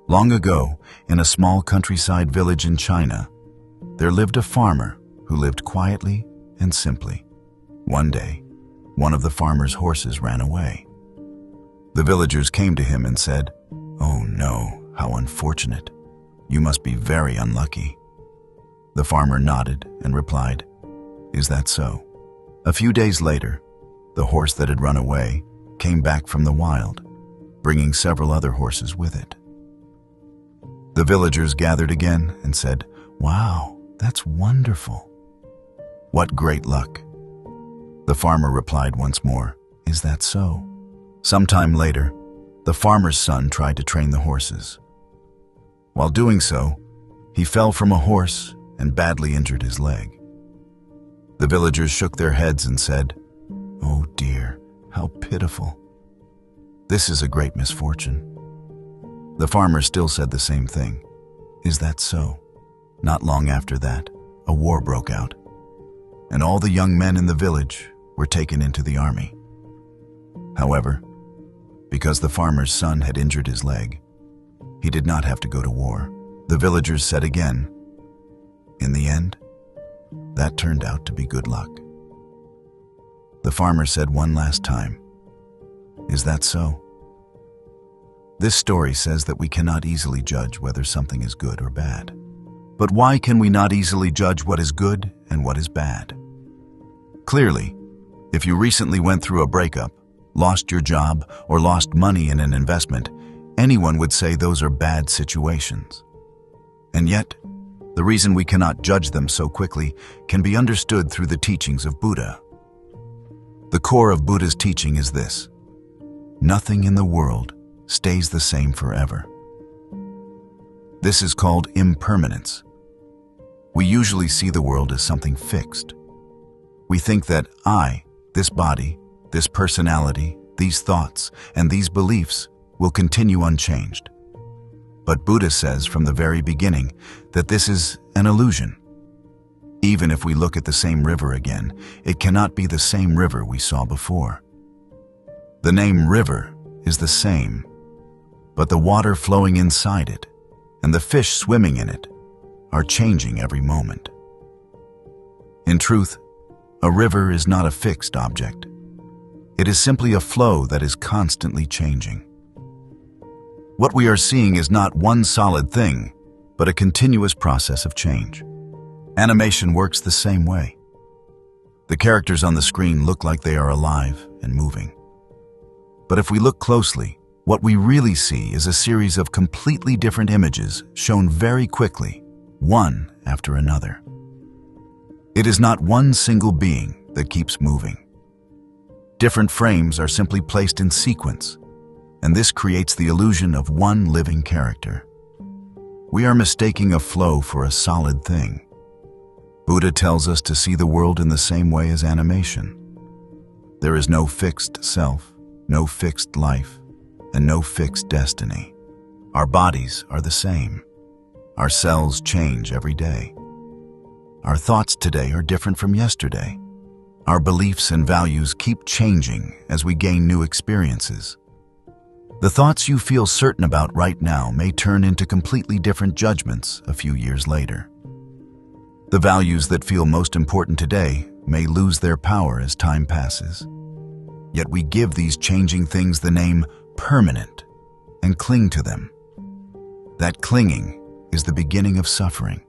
Long ago, in a small countryside village in China, there lived a farmer who lived quietly and simply. One day, one of the farmer's horses ran away. The villagers came to him and said, "Oh no, how unfortunate. You must be very unlucky." The farmer nodded and replied, "Is that so?" A few days later, the horse that had run away came back from the wild, bringing several other horses with it. The villagers gathered again and said, "Wow, that's wonderful. What great luck." The farmer replied once more, "Is that so?" Sometime later, the farmer's son tried to train the horses. While doing so, he fell from a horse and badly injured his leg. The villagers shook their heads and said, "Oh dear, how pitiful. This is a great misfortune." The farmer still said the same thing. "Is that so?" Not long after that, a war broke out, and all the young men in the village were taken into the army. However, because the farmer's son had injured his leg, he did not have to go to war. The villagers said again, in the end, that turned out to be good luck. The farmer said one last time, "Is that so?" This story says that we cannot easily judge whether something is good or bad. But why can we not easily judge what is good and what is bad? Clearly, if you recently went through a breakup, lost your job, or lost money in an investment, anyone would say those are bad situations. And yet, the reason we cannot judge them so quickly can be understood through the teachings of Buddha. The core of Buddha's teaching is this: nothing in the world stays the same forever. This is called impermanence. We usually see the world as something fixed. We think that this body, this personality, these thoughts, and these beliefs will continue unchanged. But Buddha says from the very beginning that this is an illusion. Even if we look at the same river again, it cannot be the same river we saw before. The name river is the same, but the water flowing inside it and the fish swimming in it are changing every moment. In truth, a river is not a fixed object. It is simply a flow that is constantly changing. What we are seeing is not one solid thing, but a continuous process of change. Animation works the same way. The characters on the screen look like they are alive and moving. But if we look closely, what we really see is a series of completely different images shown very quickly, one after another. It is not one single being that keeps moving. Different frames are simply placed in sequence, and this creates the illusion of one living character. We are mistaking a flow for a solid thing. Buddha tells us to see the world in the same way as animation. There is no fixed self, no fixed life, and no fixed destiny. Our bodies are the same. Our cells change every day. Our thoughts today are different from yesterday. Our beliefs and values keep changing as we gain new experiences. The thoughts you feel certain about right now may turn into completely different judgments a few years later. The values that feel most important today may lose their power as time passes. Yet we give these changing things the name permanent and cling to them. That clinging is the beginning of suffering.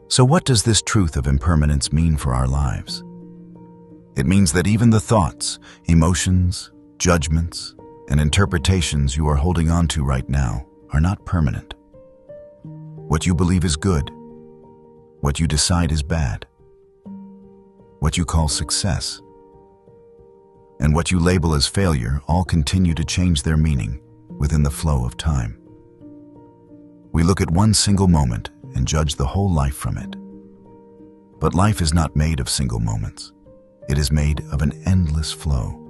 So what does this truth of impermanence mean for our lives? It means that even the thoughts, emotions, judgments, and interpretations you are holding on to right now are not permanent. What you believe is good, what you decide is bad, what you call success, and what you label as failure all continue to change their meaning within the flow of time. We look at one single moment and judge the whole life from it. But life is not made of single moments. It is made of an endless flow.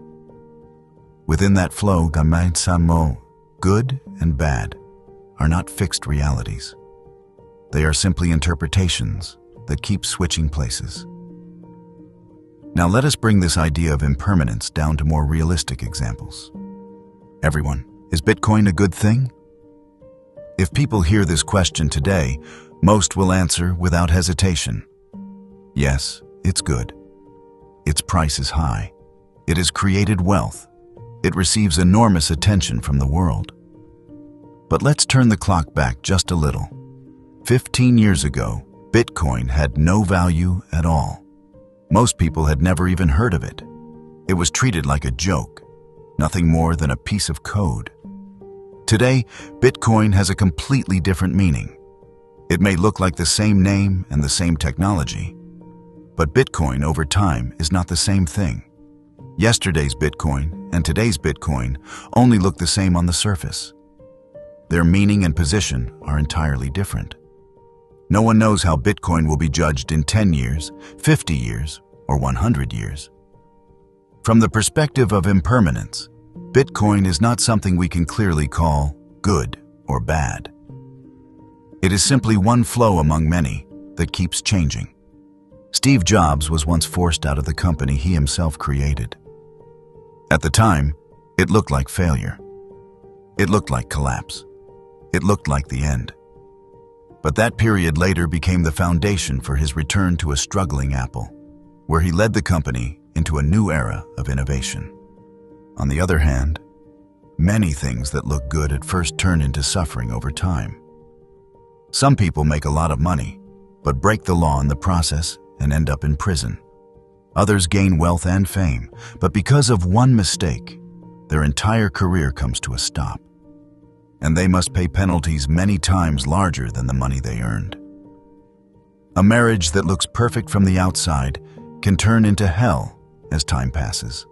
Within that flow, good and bad are not fixed realities. They are simply interpretations that keep switching places. Now let us bring this idea of impermanence down to more realistic examples. Everyone, is Bitcoin a good thing? If people hear this question today, most will answer without hesitation. Yes, it's good. Its price is high. It has created wealth. It receives enormous attention from the world. But let's turn the clock back just a little. 15 years ago, Bitcoin had no value at all. Most people had never even heard of it. It was treated like a joke, nothing more than a piece of code. Today, Bitcoin has a completely different meaning. It may look like the same name and the same technology, but Bitcoin over time is not the same thing. Yesterday's Bitcoin and today's Bitcoin only look the same on the surface. Their meaning and position are entirely different. No one knows how Bitcoin will be judged in 10 years, 50 years, or 100 years. From the perspective of impermanence, Bitcoin is not something we can clearly call good or bad. It is simply one flow among many that keeps changing. Steve Jobs was once forced out of the company he himself created. At the time, it looked like failure. It looked like collapse. It looked like the end. But that period later became the foundation for his return to a struggling Apple, where he led the company into a new era of innovation. On the other hand, many things that look good at first turn into suffering over time. Some people make a lot of money, but break the law in the process and end up in prison. Others gain wealth and fame, but because of one mistake, their entire career comes to a stop. And they must pay penalties many times larger than the money they earned. A marriage that looks perfect from the outside can turn into hell as time passes.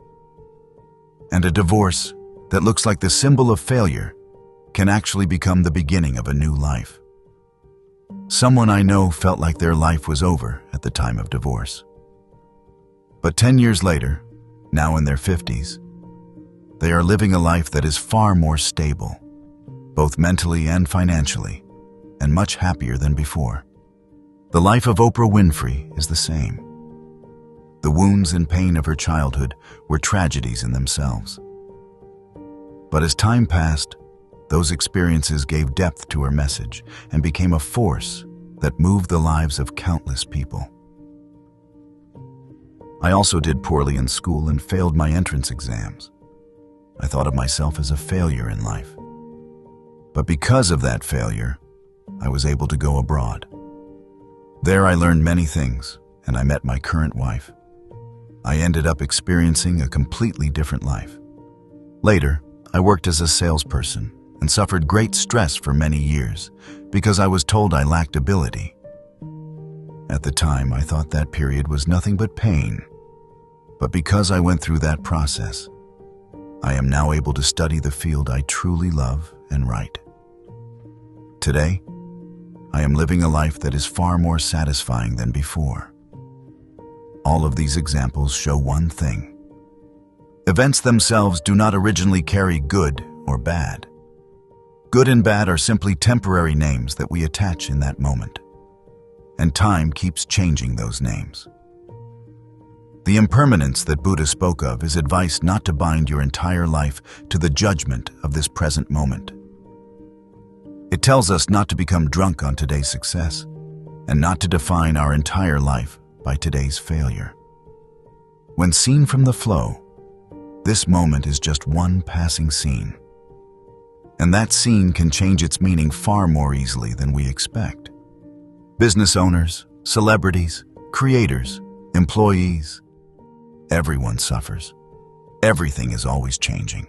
And a divorce that looks like the symbol of failure can actually become the beginning of a new life. Someone I know felt like their life was over at the time of divorce. But 10 years later, now in their 50s, they are living a life that is far more stable, both mentally and financially, and much happier than before. The life of Oprah Winfrey is the same. The wounds and pain of her childhood were tragedies in themselves. But as time passed, those experiences gave depth to her message and became a force that moved the lives of countless people. I also did poorly in school and failed my entrance exams. I thought of myself as a failure in life. But because of that failure, I was able to go abroad. There I learned many things, and I met my current wife. I ended up experiencing a completely different life. Later, I worked as a salesperson and suffered great stress for many years because I was told I lacked ability. At the time, I thought that period was nothing but pain. But because I went through that process, I am now able to study the field I truly love and write. Today, I am living a life that is far more satisfying than before. All of these examples show one thing. Events themselves do not originally carry good or bad. Good and bad are simply temporary names that we attach in that moment. And time keeps changing those names. The impermanence that Buddha spoke of is advice not to bind your entire life to the judgment of this present moment. It tells us not to become drunk on today's success and not to define our entire life by today's failure. When seen from the flow, this moment is just one passing scene. And that scene can change its meaning far more easily than we expect. Business owners, celebrities, creators, employees, everyone suffers. Everything is always changing.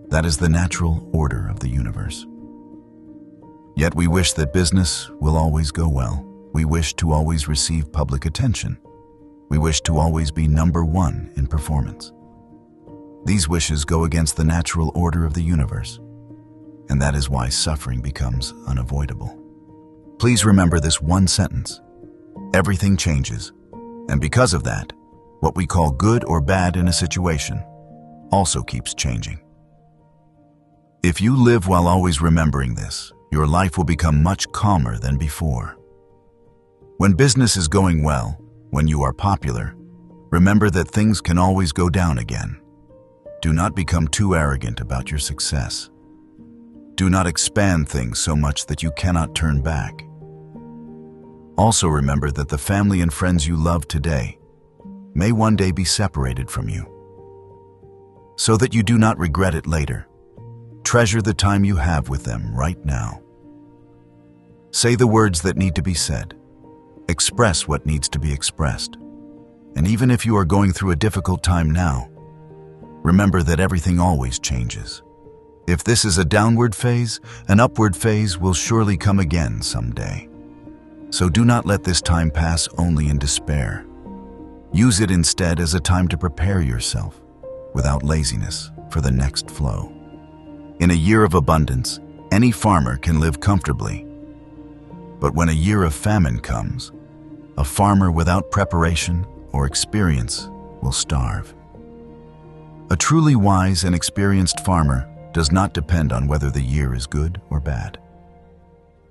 That is the natural order of the universe. Yet we wish that business will always go well. We wish to always receive public attention. We wish to always be number one in performance. These wishes go against the natural order of the universe, and that is why suffering becomes unavoidable. Please remember this one sentence. Everything changes, and because of that, what we call good or bad in a situation also keeps changing. If you live while always remembering this, your life will become much calmer than before. When business is going well, when you are popular, remember that things can always go down again. Do not become too arrogant about your success. Do not expand things so much that you cannot turn back. Also remember that the family and friends you love today may one day be separated from you. So that you do not regret it later, treasure the time you have with them right now. Say the words that need to be said. Express what needs to be expressed. And even if you are going through a difficult time now, remember that everything always changes. If this is a downward phase, an upward phase will surely come again someday. So do not let this time pass only in despair. Use it instead as a time to prepare yourself, without laziness, for the next flow. In a year of abundance, any farmer can live comfortably. But when a year of famine comes, a farmer without preparation or experience will starve. A truly wise and experienced farmer does not depend on whether the year is good or bad.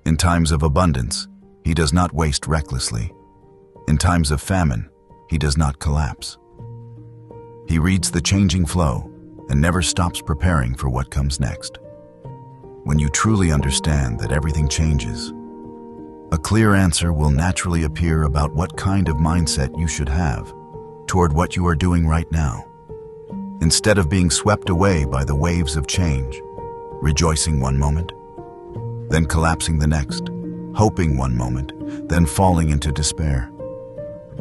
In times of abundance, he does not waste recklessly. In times of famine, he does not collapse. He reads the changing flow and never stops preparing for what comes next. When you truly understand that everything changes, a clear answer will naturally appear about what kind of mindset you should have toward what you are doing right now. Instead of being swept away by the waves of change, rejoicing one moment, then collapsing the next, hoping one moment, then falling into despair,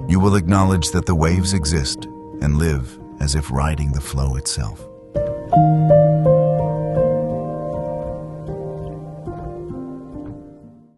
you will acknowledge that the waves exist and live as if riding the flow itself.